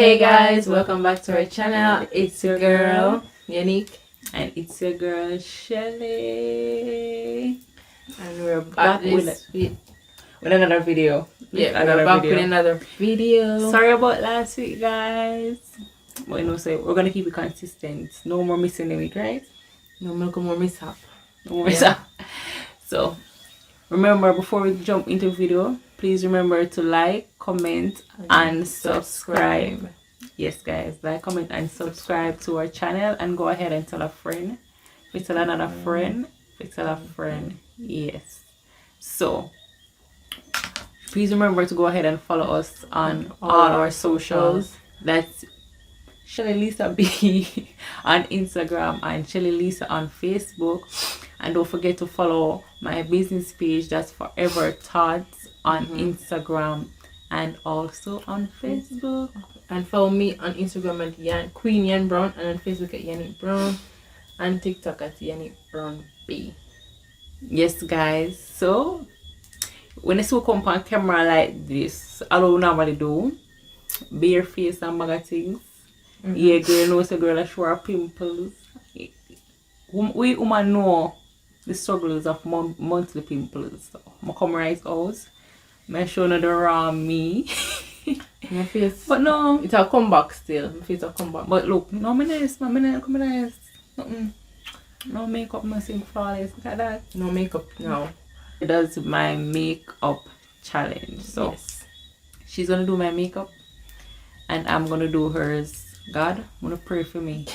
Hey guys, welcome back to our channel. It's your girl Yannick and it's your girl Shelly, and we're back with another video. We're back with another video. Sorry about last week, guys. But we're gonna keep it consistent. No more missing a week, right? No more mishap. No more mishap. So remember, before we jump into the video, please remember to like, comment, and subscribe. Yes, guys, like, comment, and subscribe to our channel, and go ahead and tell a friend. If tell another friend, if tell a friend. Yes. So please remember to go ahead and follow us on all our socials. That's Shelly Lisa B on Instagram and Shelly Lisa on Facebook. And don't forget to follow my business page, that's Forever Thoughts, on Instagram and also on Facebook. And follow me on Instagram at Queen Yan Brown, and on Facebook at Yannick Brown, and TikTok at Yannick Brown B. Yes, guys. So when I see come on camera like this, I don't normally do bare face and bag of things. Yeah, girl knows a girl that show her pimples. We women know the struggles of monthly pimples. So I come right out. I show no the raw me. My face, but no, it's a comeback still. My face a comeback. But look, no me nice, come nice. No makeup, nothing flawless. Look at that. No makeup now. It does my makeup challenge. So yes, she's gonna do my makeup, and I'm gonna do hers. God, I'm gonna pray for me.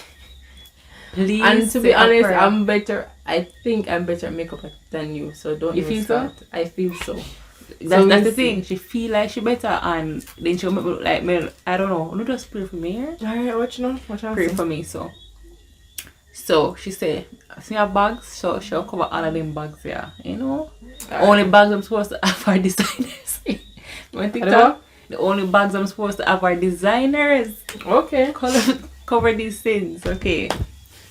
Please. And to be honest, I think I'm better at makeup than you. So don't you feel start. So? I feel so. That's the thing. She feel like she better, and then she'll make me look like me. I don't know. Don't just pray for me. Alright, what you know? Pray for me. So she say, see her bags. So she'll cover all of them bags. Yeah, you know. Right. Only bags I'm supposed to have are designers. You TikTok? The only bags I'm supposed to have are designers. Okay. Cover these things. Okay.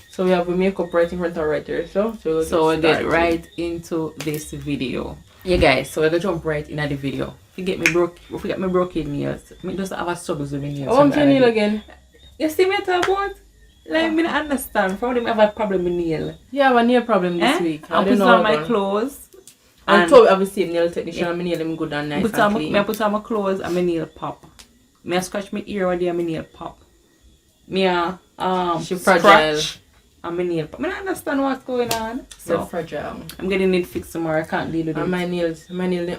So we have a makeup right in front of right here. So we'll get right into this video. Yeah, guys, so we're gonna jump right in at the video. Forget me broken nails. Me just have a struggles with my nails. Oh, I'm your nail again. You see me talk about? Like, me not understand. Probably me have a problem with nail. Yeah, I have a nail problem this week. I put on my clothes. And so I have the same nail technician, and my nail them good and nice and clean. I put on my clothes and my nail pop. Me scratch my ear one day and my nail pop. Me she fragile. And my nail pop. I don't understand what's going on. So fragile. I'm getting it fixed tomorrow. I can't deal with it. And my nails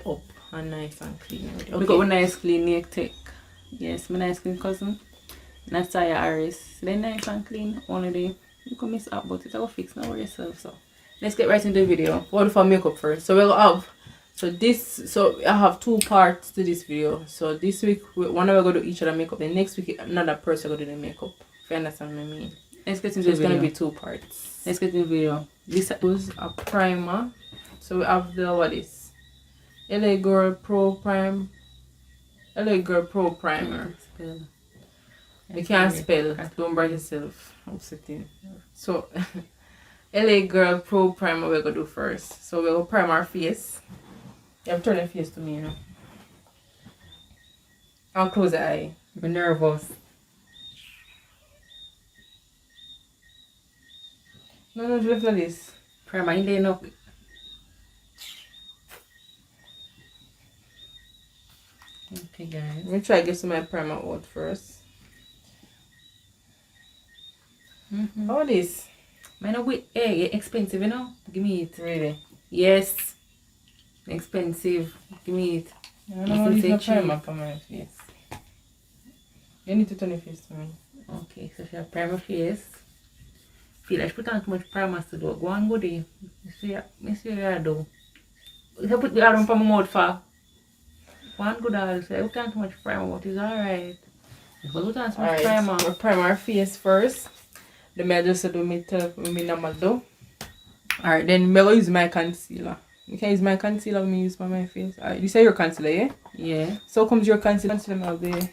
up and nice and clean. Okay. We got a nice clean nail tech. Yes, my nice clean cousin. Nataya Harris. They're nice and clean. Only day. You can miss out, but it's all fixed. Now yourself. So let's get right into the video. What for makeup first? So we'll have so I have two parts to this video. So this week one of we're gonna do each other makeup. Then next week another person gonna do the makeup. If you understand what I mean. Let's get into the video. It's gonna be two parts. Let's get into the video. This is a primer. So we have the what is LA Girl Pro Primer. You can't spell. Don't break yourself. I'm sitting. So LA Girl Pro Primer we're gonna do first. So we'll prime our face. You have to turn your face to me, you know. I'll close the eye. I'm nervous. No, just like this. Primer in there enough. Okay, guys. Let me try to get some of my primer out first. How this? Man, wait, hey, expensive, you know? Give me it. Really? Yes. Expensive. Give me it. I don't know how to primer on my face. You need to turn your face to me. Okay, so she have primer face. Feel like she put on too much primer to do. Go on, go there. You see what I do. You put the arm from my mouth for. One good all. So you put on too much primer, but it's alright. If you put on too much primer. We'll primer our face first. Then I just do me normal though. Alright, then I'll use my concealer. You can use my concealer when I use for my face. Alright, you say your concealer, yeah? Yeah. So comes your concealer. Concealer of the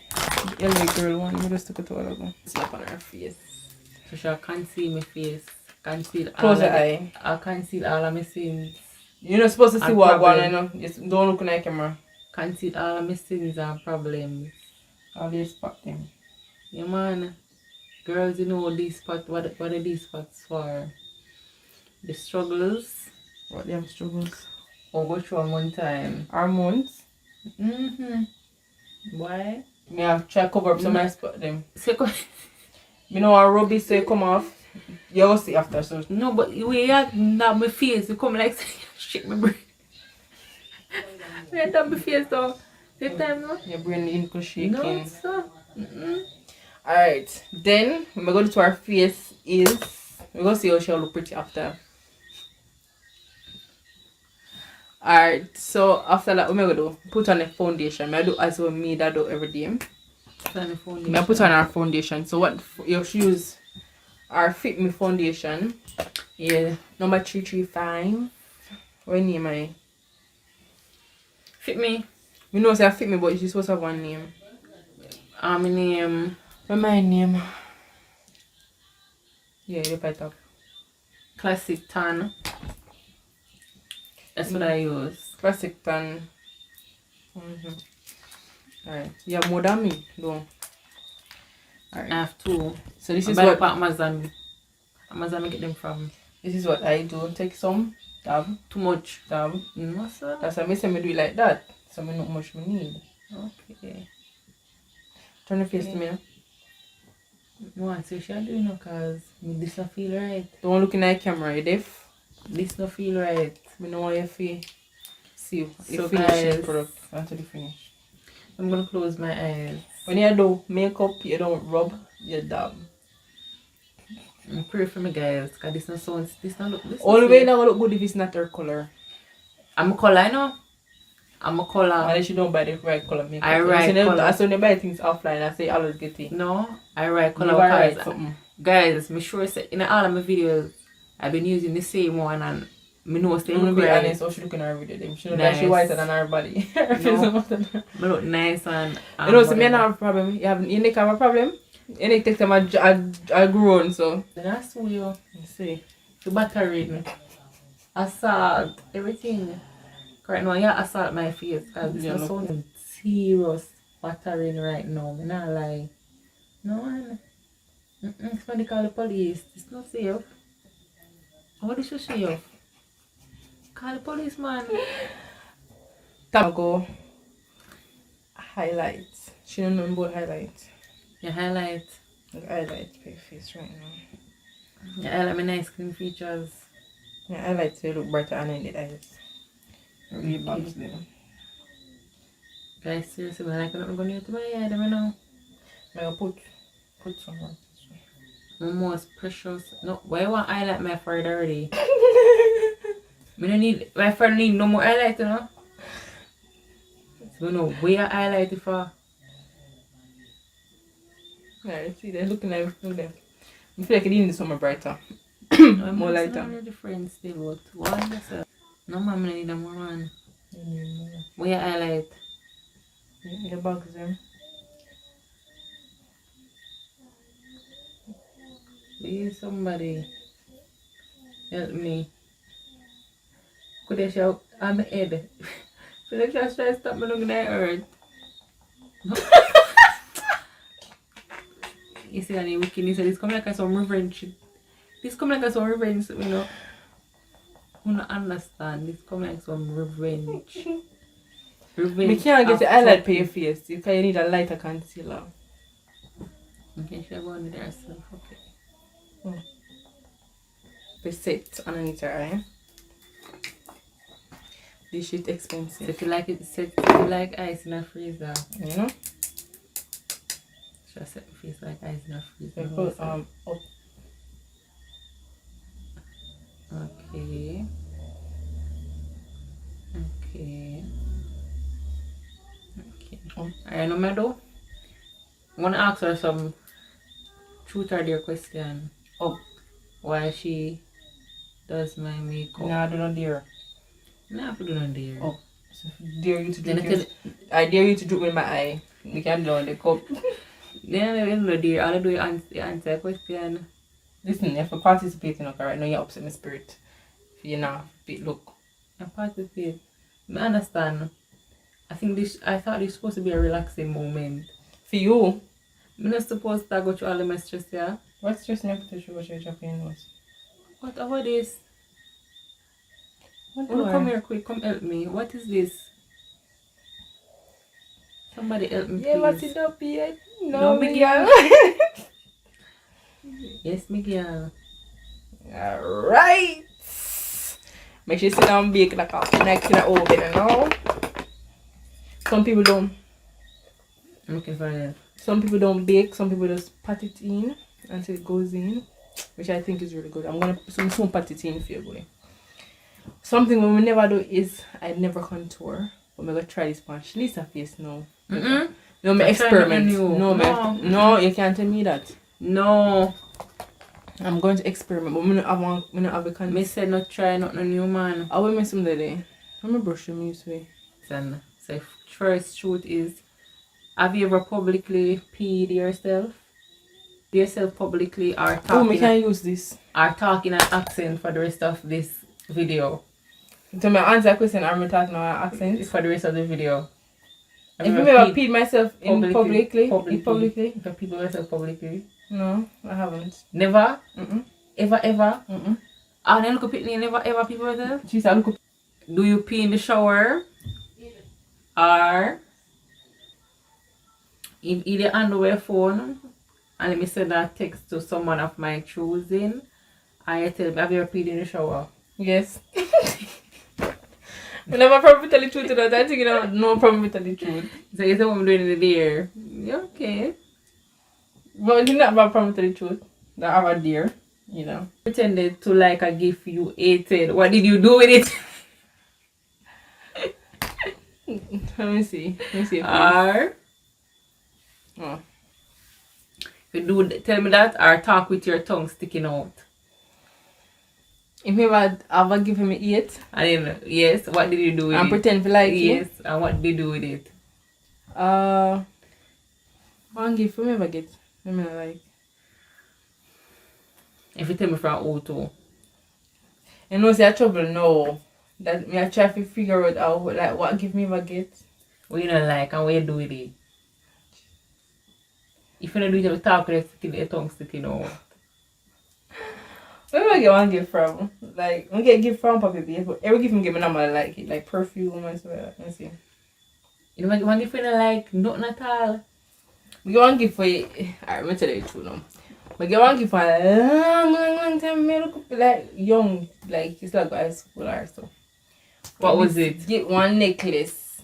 LA Girl one. Let me just took it all over. Slap on her face. So she'll conceal my face. Conceal close the eye. I'll conceal all of my sins. You're not supposed to see what going on, you know. Just don't look in the camera. Conceal all of my sins and problems. I'll just spot them. Yeah, man. Girls, you know these spots. What are these spots for? The struggles. What them struggles? Or go through one time. Hormones. Why? Me have try cover up some of my spot them. Second. You know our rubbish say come off. You will see after so. No, but we had that my face. You come like shit my brain. We had that my face though. The time no. Your brain ain't shaking. No, so. Alright. Then when we go to our face is we're gonna see how she'll look pretty after. Alright, so after that, what am I gonna do? Put on a foundation. I do as well me that do every day. Put on the foundation. I put on our foundation. So what you should use our Fit Me foundation. Yeah, number 335. What name I? Fit Me. You know say I Fit Me, but she's supposed to have one name. My name. What my name? Yeah, you pipe up. Classic Tan. That's what I use. Classic Tan. Alright. You have more than me, though. Alright. I have two. So this I is buy what them from Amazon. Amazon I get them from. this is what I do. Take some dab. Too much. Dab. No, sir. That's why I say me do it like that. So I know how much me need. Okay. Turn your face to me. No, I say she do no cause this not feel right. Don't look in the camera, you deaf? This not feel right. I know how you feel. See, So you finish the guys, product until you finish. I'm gonna close my eyes. When you do makeup, you don't rub, you dab. And pray for me guys, cause this not sounds this not look this. Only way not gonna look good if it's not her color. I'm a color, I know. I'm a color. Unless you don't buy the right color makeup. I write color. As soon as you buy things offline, I say I always get it. No, I write color You write because something. guys, me sure say in all of my videos I've been using the same one and me know stay I'm gonna look be right. honest, how she look in her video. Them. She look Nice. like she whiter than her body. Her face No. is whiter than her. Me look nice and You know, so me whatever. not have a problem. You need to have a problem. You need to take them I grown, so. Then I saw you. You see. The battery, assault, everything. Correct now, yeah, assault my face because it's Yeah, not look. sounding serious battering right now. Me not lie. No one. Somebody call the police. It's not safe. What is you safe? Call the police, man. Go highlights. She don't know about highlights. Your highlight. Like highlight for your face right now. Your highlight my nice clean features. Yeah, I like to look brighter and in the eyes. Really bugs them. Guys, seriously, when I cannot go near to my eye, I don't know. I'll put some on. My most precious. No, why you want highlight my forehead already? Me don't need my forehead need no more highlight, you know. So you know where I highlight it for. Yeah, see, they're looking like look them. I feel like it needs somewhere brighter. I'm More not lighter. the friends they but one yourself. No man, I need a more one. Where I highlight. Your bugs them. Please somebody help me. Could I shout on my head? Feel like I try to stop me looking at earth. No. You see any wickedness, so this come like some revenge. This come like some revenge, you know. You don't understand. This come like some revenge. Revenge. We can't get of the highlight for something. your face because you need a lighter concealer. Okay, should I go on there herself? Okay. The set underneath her eye. This shit So expensive. if you like it, set it like ice in a freezer. You know? Should I set my face like ice in a freezer? So put up. Okay. Okay. Okay. I know my though. I'm gonna ask her some truth or dare question. Why she does my makeup. Nah, I don't dare. Nah, I do not dare. Oh. So dare you to Then do I dare you to do it with my eye. We can't do it on the cup. Then I don't dare. All I do is answer a question. Listen, if you participate in okay, right now you're upset my spirit. If you're not fit look. I participate. I understand. I thought this was supposed to be a relaxing moment. For you, I'm not supposed to go through all the my stress, yeah? What's just me put the what you're dropping in nose? What about this? What Oh, come here quick, come help me. What is this? Somebody help me, Yeah, what's please. it up here? No, No, Miguel. Miguel. Yes, Miguel. Alright. Make sure you sit down and bake like a next in the oven, you know? Some people don't. I'm looking for it. Some people don't bake, some people just pat it in until it goes in, which I think is really good. I'm gonna soon pat it in for you, boy. Something we never do is I never contour, but I'm gonna try this one. Lisa face now. No, me experiment. No, you can't tell me that. No. I'm going to experiment, but I not have a contour. Me said not try nothing new, man. I will miss some day. I'm gonna brush them this way. So first truth is, have you ever publicly peed yourself? Yourself publicly or talking? Oh, we can use this. Or talking an accent for the rest of this video. To me answer a question, I'm talking an accent For the rest of the video. If you ever peed myself in publicly. If I peed myself publicly. No, I haven't. Never? Mm-mm. Ever? Mm-mm. And then look at me, never ever pee myself? She said, look. Do you pee in the shower? Or in either underwear phone? And let me send that text to someone of my choosing. And you tell me, have you ever peed in the shower? Yes. I never probably tell the truth to that. I think you know, no problem with telling the truth. So you say what I'm doing in the deer. Yeah, okay. But you not have a problem with telling the truth. That I have a deer, you know. Pretended to like a gift you hated. What did you do with it? Let me see. Or Oh. tell me that or talk with your tongue sticking out. If you ever given me 8. And then, yes, what did you do with it? And pretend for like yes, and what did you do with it? One gift for me ever get. I mean like. If you tell me from O2. You know see I trouble now. That me I try to figure it out like what gift me ever get. What you don't like and what you do with it. If you don't do it, you talk with your tongue sticking out. Where do I get one gift from? Like, I get a gift from Papa B, but every gift me give me number I like it, like perfume and stuff like that. Let me see. You know, one gift you don't like, nothing at all. We get one gift for you. Alright, let me tell you the truth now. We get one gift for a long time. Me look up like young, like it's like high school or so. What was it? Get one necklace.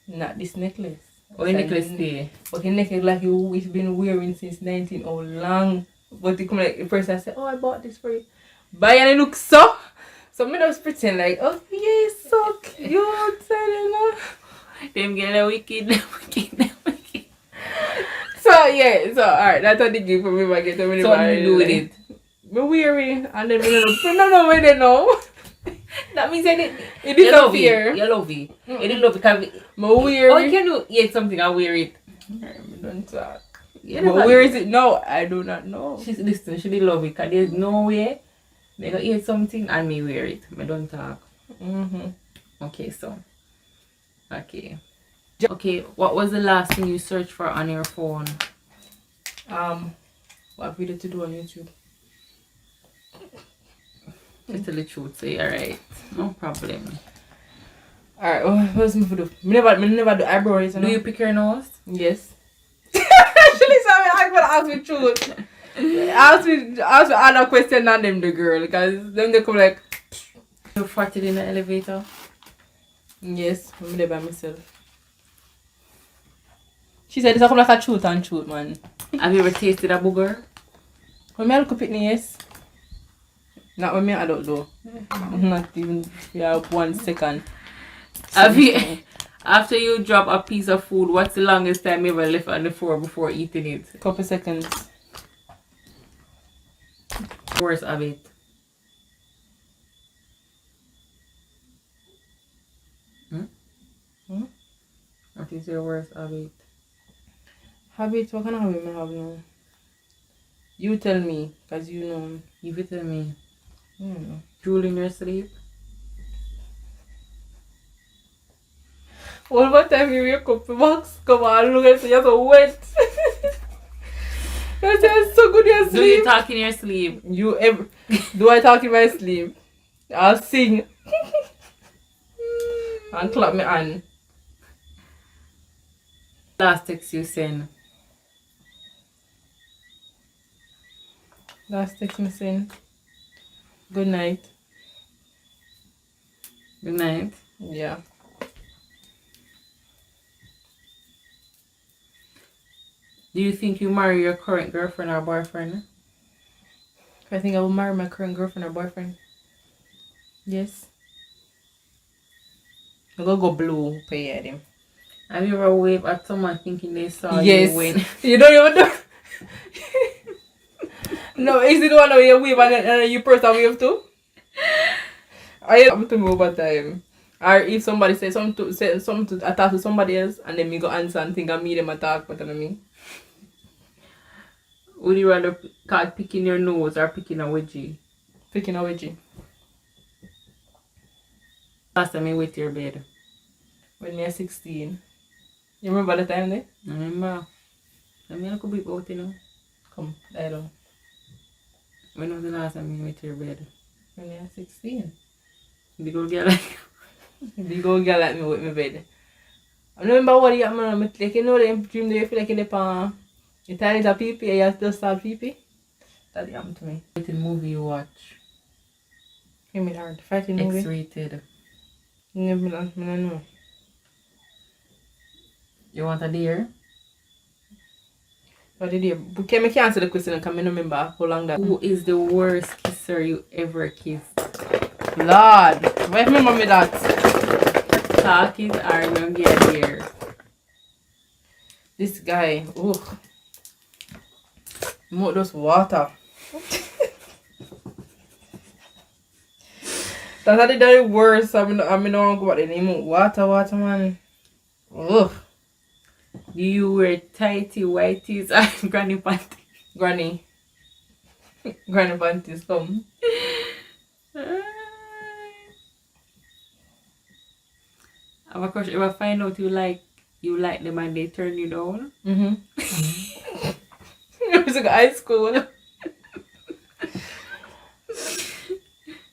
Not this necklace. What necklace stay? But the necklace like you've been wearing since 19 or long. But they come like the person said, oh, I bought this for you. Buy and it looks so. So me just pretend like, oh yeah, it's so cute, you know. Them girl are wicked. So yeah, so alright, that's what they give for me if I get them. So what do you do with it? Me wear it and then me no know where they know. That means it disappear. You love it. You didn't love it because Me wear oh, it. you can do eat something and wear it. Don't talk. Yeah, But where is it? No, I do not know. She's listen, she did love it because there's no way they gonna eat something and me wear it. I don't talk. Okay, so okay. What was the last thing you searched for on your phone? What video to do on YouTube? Just tell the truth, say alright. No problem. Alright, what's me for do? Me never do eyebrows. Do you pick your nose? Yes. Actually, sorry, I'm gonna ask me truth. Ask me other question than them the girl because them they come like. You farted in the elevator? Yes, I'm there by myself. She said it's come like a truth and truth, man. Have you ever tasted a booger? When me I look up it, yes. Not when me I don't do. Not even 1 second. Have you? After you drop a piece of food, what's the longest time you ever left on the floor before eating it? Couple seconds. Worst habit. What is your worst habit? Habit? What kind of habit I have now? You tell me, because you know. You tell me. Drool in your sleep? All what time you wake up, the box come on, look at it, you're so wet. That's so good in your sleep. Do you talk in your sleep? You ever do I talk in my sleep? I'll sing and clap my hand. Last text you send. Last text me saying good night. Good night. Yeah. Do you think you marry your current girlfriend or boyfriend? I think I will marry my current girlfriend or boyfriend. Yes. I'm gonna go blue pay at him. Have you ever waved at someone thinking they saw Yes. you when? You don't even know. No, is it the one where you wave and you press a wave too? I happen to me over time. Or if somebody says something to attack to somebody else and then me go answer and think I me them attack, what do you mean? Would you rather caught picking your nose or picking a wedgie? Picking a wedgie. Last time you wet your bed. When me was 16. You remember the time there? I remember. I mean, I could be out, you know. Come, lie down. When was the last time you wet your bed? When me was 16. Big old girl like Big old girl like me with my bed. I remember what you got, man. Like, you know, the dream that you feel like in the palm. You tell it a pee and you still start pee. That happened to me. What movie you watch? You mean hard. Fighting movie? X-rated. I don't know. You want a deer? What did you? Can I answer the question because I don't remember how long that. Who is the worst kisser you ever kissed? Lord, why remember me that? Talkies are young here. This guy, ugh. More those water. That's the worst. I mean, don't go about the name of water, man. Ugh. Do you wear tighty whities or granny panties? Granny. Granny panties, come. I have a crush. If I find out you like them and they turn you down. It was like high school.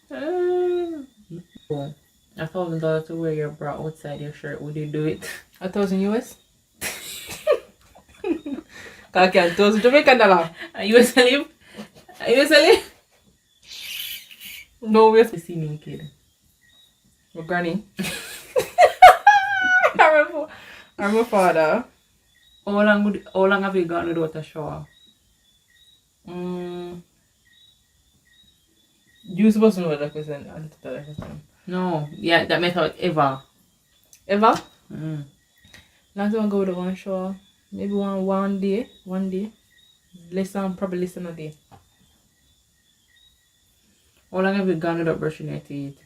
$1,000 to wear your bra outside your shirt. Would you do it? 1,000 US? I can't. $1,000 Jamaican dollar. Are you a slave? Are you a slave? No, we're The senior kid. my granny. I'm a father. How long have you gotten without a shower? You supposed to know that question. I didn't tell that question. No. Yeah, that method ever. Ever? Mm. Not even go to one shower. Maybe one day. Probably less than a day. How long have you gone without brushing your teeth?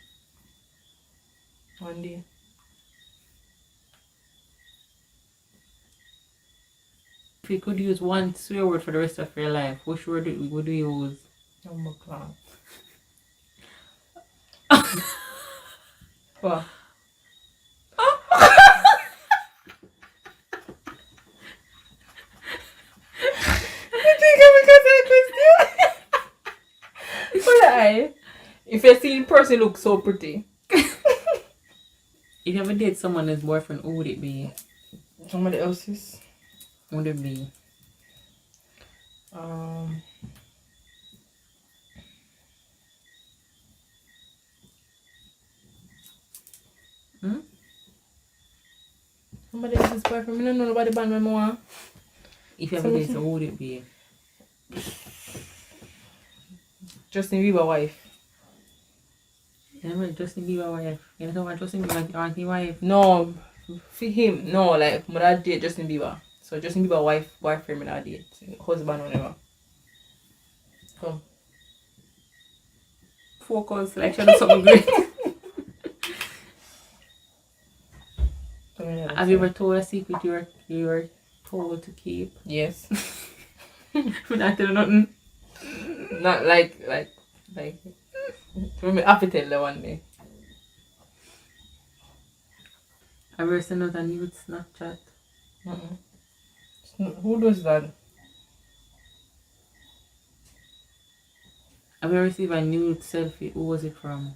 One day. If you could use one swear word for the rest of your life, which word would you use? Oh my god. What? You think I'm because of the question? Why? If you see in person look so pretty. If you ever date someone as boyfriend, who would it be? Somebody else's. Who would it be? Somebody else's boyfriend. I don't know nobody band me more. If you ever date someone, who would it be? Justin Bieber wife. You never Justin Bieber wife. You never want Justin Bieber auntie wife. No, for him. No, like my dad date Justin Bieber. So Justin Bieber boyfriend my dad date. Husband or whatever. Come. Focus like she does something great. Have you ever told a secret you were told to keep? Yes. Not tell nothing. Not like we have to tell the one day. Have you ever sent out a nude Snapchat? Who does that? Have you received a nude selfie? Who was it from?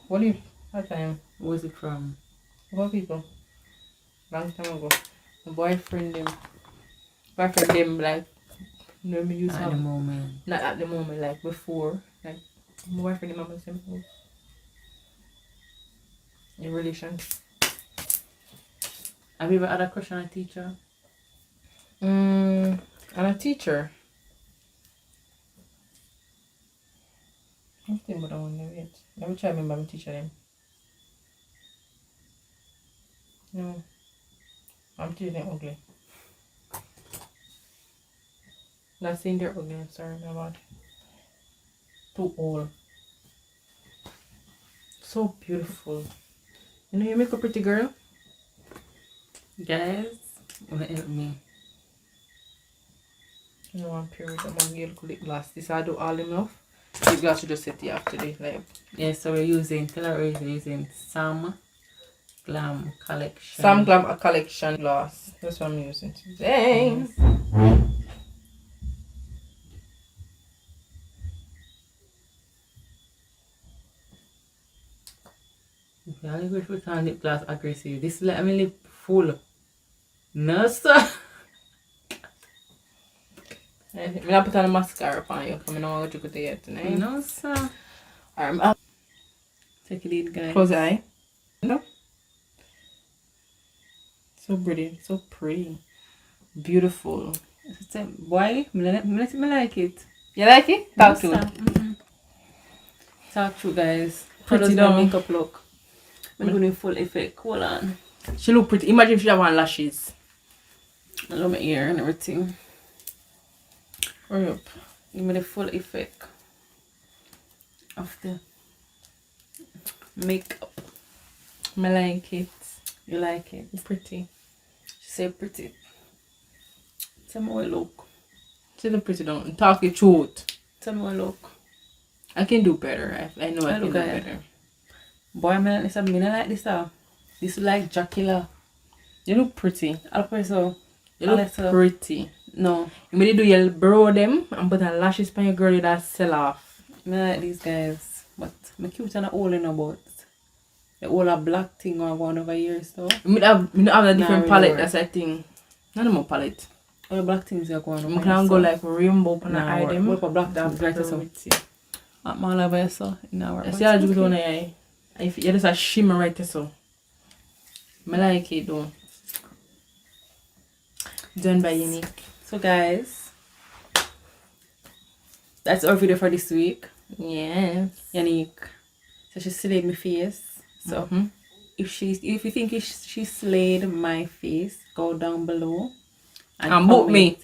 What time? Who was it from? What people? Long time ago. My boyfriend them like me use At the moment. Not at the moment, like before. Like my boyfriend them have same in relation. Have you ever had a crush on a teacher? On a teacher. I don't think about that one yet. Let me try to remember my teacher then. No. I'm teaching them ugly. Not saying they're ugly, I'm sorry about. Too old. So beautiful. You know you make a pretty girl? Guys, wanna help me? You know I'm pure with my girl lip gloss. This I do all enough. The glass should just set you after the like. Yeah, so we're using Sam Glam Collection. Sam Glam Collection glass. That's what I'm using today. Yes. Okay, I'll go for lip gloss aggressive. This let me lip full. No sir. I'm gonna put on a mascara on you. I'm not going to go yet tonight. No sir. Alright, Take it in, guys. close the eye. No. So pretty. So pretty. Beautiful. Why? Me like it. You like it? Talk to it. Talk to guys. How Pretty does my down. makeup look? I'm going full effect. Hold on. She look pretty. Imagine if she have on lashes. I love my ear and everything. Hurry up. Give me the full effect of the makeup. I like it. You like it? It's pretty. She said pretty. Tell me what look. She look pretty down. Talk the truth. Tell me what look. I can do better. I know I can do look at it. better. Boy, I like this. This like Dracula. You look pretty. I'll put so. You look pretty. No. You may do your brow them and put on lashes on your girl that sell off. I like these guys. But my cute and all in about. The all a black thing or one over years though. You have a different Nah, palette, really that's I think. Not more palette. All the black things are going You on. can go like rainbow on the eye them. What for black things right so. pretty. At my level so. No, I see how you do on the eye. If you just a shimmer right there so. I like it though. Done by Unique. So guys, that's our video for this week. Yes. Unique. So she slayed my face. So if you think she slayed my face, go down below and book me.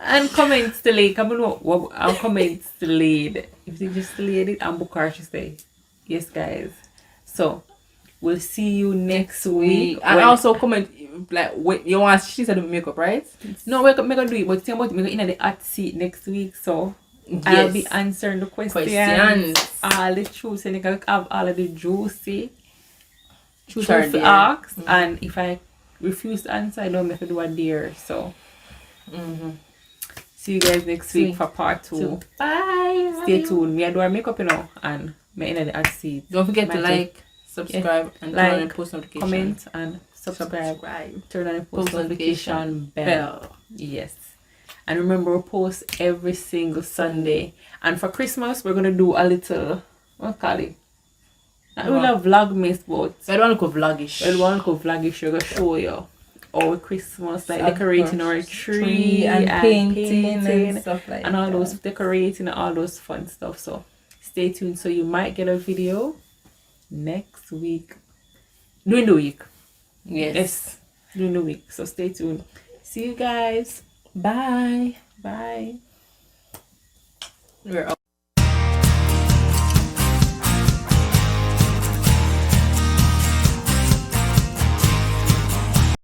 And comment slayed. Come on, what I'll comment slayed. If you think she slayed it, and book her, she say. Yes, guys. So we'll see you next week. And also comment like wait, you want she said makeup, right? No, we're gonna do it, but think about it, we're in the hot seat next week, so Yes. I'll be answering the questions. All the truths, and you can have all of the juicy truth asks. And if I refuse to answer, I don't have to do a dare. So see you guys next week for part 2. Bye. Stay tuned. Me I do our makeup, and me in the hot seat. Don't forget to like, subscribe, and turn on the post notification. Comment and subscribe. Turn on the post notification bell. Yes. And remember, we post every single Sunday. And for Christmas, we're gonna do a little what call it? Not really a vlogmas, but I don't want to go vlogish. I don't want to go vlogish. We're gonna show you our Christmas, like decorating our tree and painting and stuff like and all that. those decorating and all those fun stuff. So stay tuned. So you might get a video next week. During the week. Yes. During the week. So stay tuned. See you guys. Bye. Bye. We're